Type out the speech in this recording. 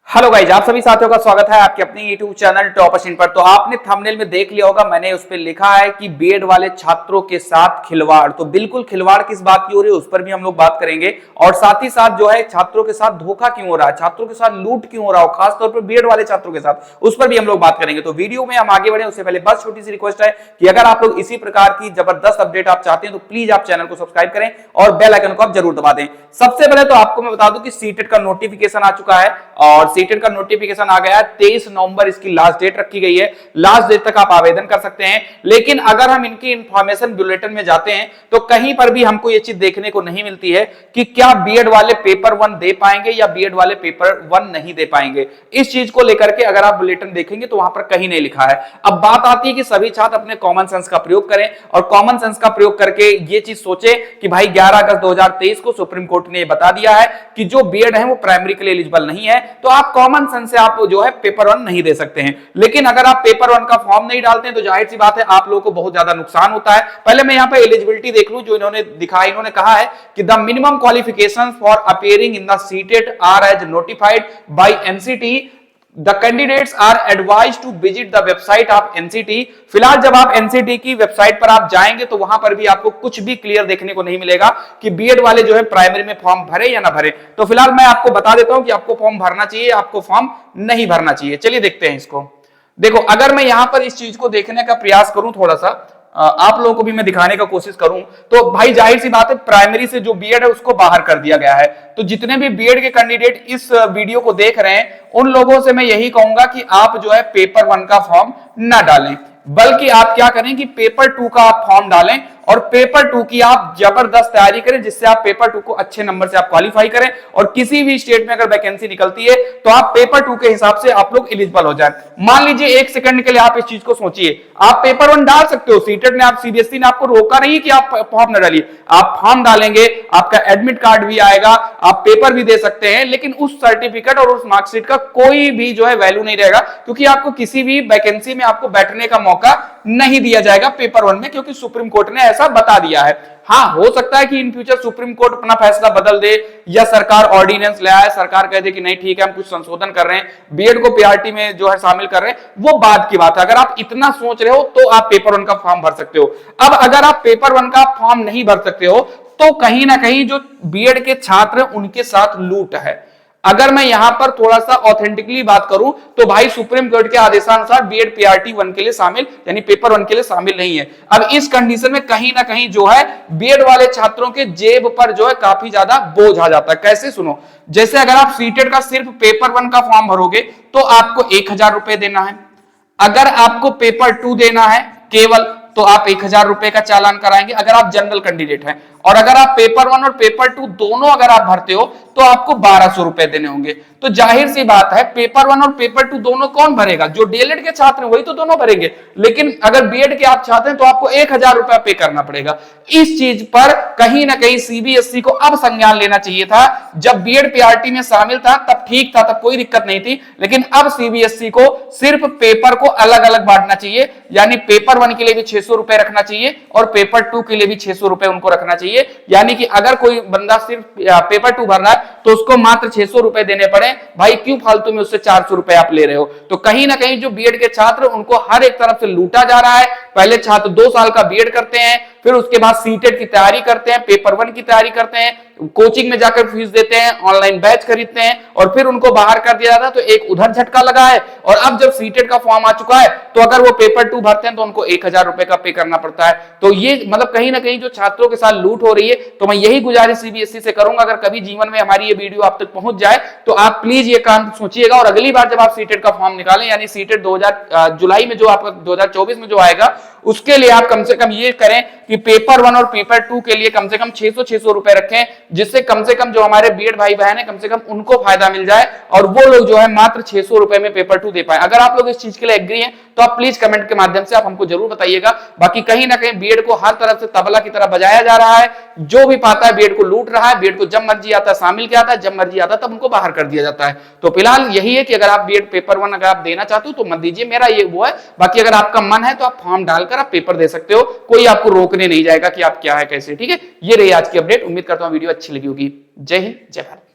Hello guys, आप सभी साथियों का स्वागत है आपके अपने YouTube चैनल टॉप मशीन पर। तो आपने थंबनेल में देख लिया होगा, मैंने उस पर लिखा है कि बीएड वाले छात्रों के साथ खिलवाड़। तो बिल्कुल खिलवाड़ किस बात की हो रही है उस पर भी हम लोग बात करेंगे, और साथ ही साथ जो है छात्रों के साथ धोखा क्यों हो रहा है, छात्रों के साथ लूट क्यों हो रहा हो, खासतौर पर बीएड वाले छात्रों के साथ, उस पर भी हम लोग बात करेंगे। तो वीडियो में हम आगे बढ़े उससे पहले बस छोटी सी रिक्वेस्ट है कि अगर आप लोग इसी प्रकार की जबरदस्त अपडेट आप चाहते हैं तो प्लीज आप चैनल को सब्सक्राइब करें और बेल आइकन को आप जरूर दबा दें। सबसे पहले तो आपको मैं बता दूं कि सीटेट का नोटिफिकेशन आ चुका है, और सीटेट का नोटिफिकेशन आ गया है। 23 नवंबर इसकी लास्ट डेट रखी गई है। लास्ट डेट तक आप आवेदन कर सकते हैं। लेकिन अगर हम इनकी इंफॉर्मेशन बुलेटिन में जाते हैं तो कहीं पर भी हमको यह चीज देखने को नहीं मिलती है कि क्या बीएड वाले पेपर 1 दे पाएंगे या बीएड वाले पेपर 1 नहीं दे पाएंगे। इस चीज को लेकर के अगर आप बुलेटिन देखेंगे तो वहां पर कहीं नहीं लिखा है। अब बात आती है कि सभी छात्र अपने कॉमन सेंस का प्रयोग करें, और कॉमन सेंस का प्रयोग करके ये चीज सोचे कि भाई 11 अगस्त 2023 को सुप्रीम कोर्ट ने बता दिया है कि जो बीएड है वो प्राइमरी के लिए एलिजिबल नहीं है, तो आप कॉमन सेंस से आप जो है पेपर 1 नहीं दे सकते हैं। लेकिन अगर आप पेपर 1 का फॉर्म नहीं डालते हैं तो जाहिर सी बात है आप लोगों को बहुत ज्यादा नुकसान होता है। पहले मैं यहां पे एलिजिबिलिटी देख लूं जो इन्होंने दिखाया। इन्होंने कहा है कि the minimum qualifications for appearing in the CTET are as notified by NCT. The candidates are advised to visit the website of NCT। फिलहाल जब आप NCT की वेबसाइट पर आप जाएंगे तो वहां पर भी आपको कुछ भी क्लियर देखने को नहीं मिलेगा कि बीएड वाले जो है प्राइमरी में फॉर्म भरे या ना भरे। तो फिलहाल मैं आपको बता देता हूं कि आपको फॉर्म भरना चाहिए, आपको फॉर्म नहीं भरना चाहिए। चलिए देखते हैं इसको। देखो, अगर मैं यहां पर इस चीज को देखने का प्रयास करूं, थोड़ा सा आप लोगों को भी मैं दिखाने का कोशिश करूं, तो भाई जाहिर सी बात है प्राइमरी से जो बीएड है उसको बाहर कर दिया गया है। तो जितने भी बीएड के कैंडिडेट इस वीडियो को देख रहे हैं उन लोगों से मैं यही कहूंगा कि आप जो है पेपर 1 का फॉर्म ना डालें, बल्कि आप क्या करें कि पेपर 2 का आप फॉर्म डालें और पेपर 2 की आप जबरदस्त तैयारी करें, जिससे आप पेपर 2 को अच्छे नंबर से आप क्वालिफाई करें, और किसी भी स्टेट में अगर वैकेंसी निकलती है तो आप पेपर 2 के हिसाब से आप लोग एलिजिबल हो जाए। मान लीजिए एक सेकंड के लिए आप इस चीज को सोचिए, आप पेपर 1 डाल सकते हो, सीटेट ने आप सीबीएसई ने आपको रोका नहीं कि आप फॉर्म न डालिए। आप फॉर्म डालेंगे, आपका एडमिट कार्ड भी आएगा, आप पेपर भी दे सकते हैं, लेकिन उस सर्टिफिकेट और उस मार्कशीट का कोई भी जो है वैल्यू नहीं रहेगा, क्योंकि आपको किसी भी वैकेंसी में आपको बैठने का मौका नहीं दिया जाएगा पेपर 1 में, क्योंकि सुप्रीम कोर्ट ने ऐसा बता दिया है। हाँ, हो सकता है कि इन फ्यूचर सुप्रीम कोर्ट अपना फैसला बदल दे, या सरकार ऑर्डिनेंस ले आए, सरकार कह दे कि नहीं ठीक है हम कुछ संशोधन कर रहे हैं, बीएड को पीआरटी में जो है शामिल कर रहे हैं, वो बात की बात है। अगर आप इतना सोच रहे हो तो आप पेपर 1 का फॉर्म भर सकते हो। अब अगर आप पेपर 1 का फॉर्म नहीं भर सकते हो तो कहीं ना कहीं जो बीएड के छात्र उनके साथ लूट है। अगर मैं यहां पर थोड़ा सा ऑथेंटिकली बात करूं तो भाई सुप्रीम कोर्ट के आदेशानुसार बीएड पीआरटी 1 के लिए शामिल, यानी पेपर 1 के लिए शामिल नहीं है। अब इस कंडीशन में कहीं ना कहीं जो है बीएड वाले छात्रों के जेब पर जो है काफी ज्यादा बोझ आ जाता है। कैसे, सुनो, जैसे अगर आप सीटेट का सिर्फ पेपर 1 का फॉर्म भरोगे तो आपको 1000 रुपए देना है। अगर आपको पेपर 2 देना है केवल, तो आप 1000 रुपए का चालान कराएंगे अगर आप जनरल कैंडिडेट हैं। और अगर आप पेपर 1 और पेपर 2 दोनों अगर आप भरते हो तो आपको 1200 रुपए देने होंगे। तो जाहिर सी बात है पेपर 1 और पेपर 2 दोनों कौन भरेगा? जो डीएलएड के छात्र हैं वही तो दोनों भरेंगे। लेकिन अगर बीएड के आप छात्र हैं तो आपको 1000 रुपया पे करना पड़ेगा। इस चीज पर कहीं ना कहीं सीबीएसई को अब संज्ञान लेना चाहिए था। जब बीएड पीआरटी में शामिल था तब ठीक था, तब कोई दिक्कत नहीं थी, लेकिन अब सीबीएसई को सिर्फ पेपर को अलग अलग बांटना चाहिए, यानी पेपर 1 के लिए भी 600 रुपए रखना चाहिए और पेपर 2 के लिए भी 600 रुपए उनको रखना चाहिए। यानी कि अगर कोई बंदा सिर्फ पेपर 2 भर रहा है तो उसको मात्र 600 रुपए देने पड़े। भाई क्यों फालतू में उससे 400 रुपए आप ले रहे हो? तो कहीं ना कहीं जो बीएड के छात्र उनको हर एक तरफ से लूटा जा रहा है। पहले छात्र 2 साल का बीएड करते हैं, फिर उसके बाद सीटेट की तैयारी करते हैं, पेपर 1 की तैयारी करते हैं, कोचिंग में जाकर फीस देते हैं, ऑनलाइन बैच खरीदते हैं, और फिर उनको बाहर कर दिया जाता है। तो एक उधर झटका लगा है, और अब जब सीटेट का फॉर्म आ चुका है तो अगर वो पेपर 2 भरते हैं तो उनको 1000 रुपए का पे करना पड़ता है। तो ये मतलब कहीं ना कहीं जो छात्रों के साथ लूट हो रही है। तो मैं यही गुजारिश सीबीएसई से करूंगा, अगर कभी जीवन में हमारी ये वीडियो आप तक पहुंच जाए तो आप प्लीज ये काम सोचिएगा, और अगली बार जब आप सीटेट का फॉर्म निकालें, यानी सीटेट जुलाई में जो आपका 2024 में जो आएगा, उसके लिए आप कम से कम ये करें कि पेपर 1 और पेपर 2 के लिए कम से कम 600 रुपए रखें, जिससे कम से कम जो हमारे बीएड भाई बहन है कम से कम उनको फायदा मिल जाए, और वो लोग जो है मात्र 600 रुपए में पेपर 2 दे पाए। अगर आप लोग इस चीज के लिए एग्री हैं तो आप प्लीज कमेंट के माध्यम से आप हमको जरूर बताइएगा। बाकी कहीं ना कहीं बीएड को हर तरफ से तबला की तरह बजाया जा रहा है। जो भी पाता है बीएड को लूट रहा है। बीएड को जब मर्जी आता है शामिल किया जाता है, जब मर्जी आता है तब उनको बाहर कर दिया जाता है। तो फिलहाल यही है कि अगर आप बीएड पेपर 1 अगर आप देना चाहते हो तो मत दीजिए, मेरा ये वो है। बाकी अगर आपका मन है तो आप फॉर्म डालकर आप पेपर दे सकते हो, कोई आपको रोकने नहीं जाएगा कि आप क्या है कैसे। ठीक है, ये रही आज की अपडेट। उम्मीद करता हूं वीडियो अच्छी लगी होगी। जय हिंद, जय भारत।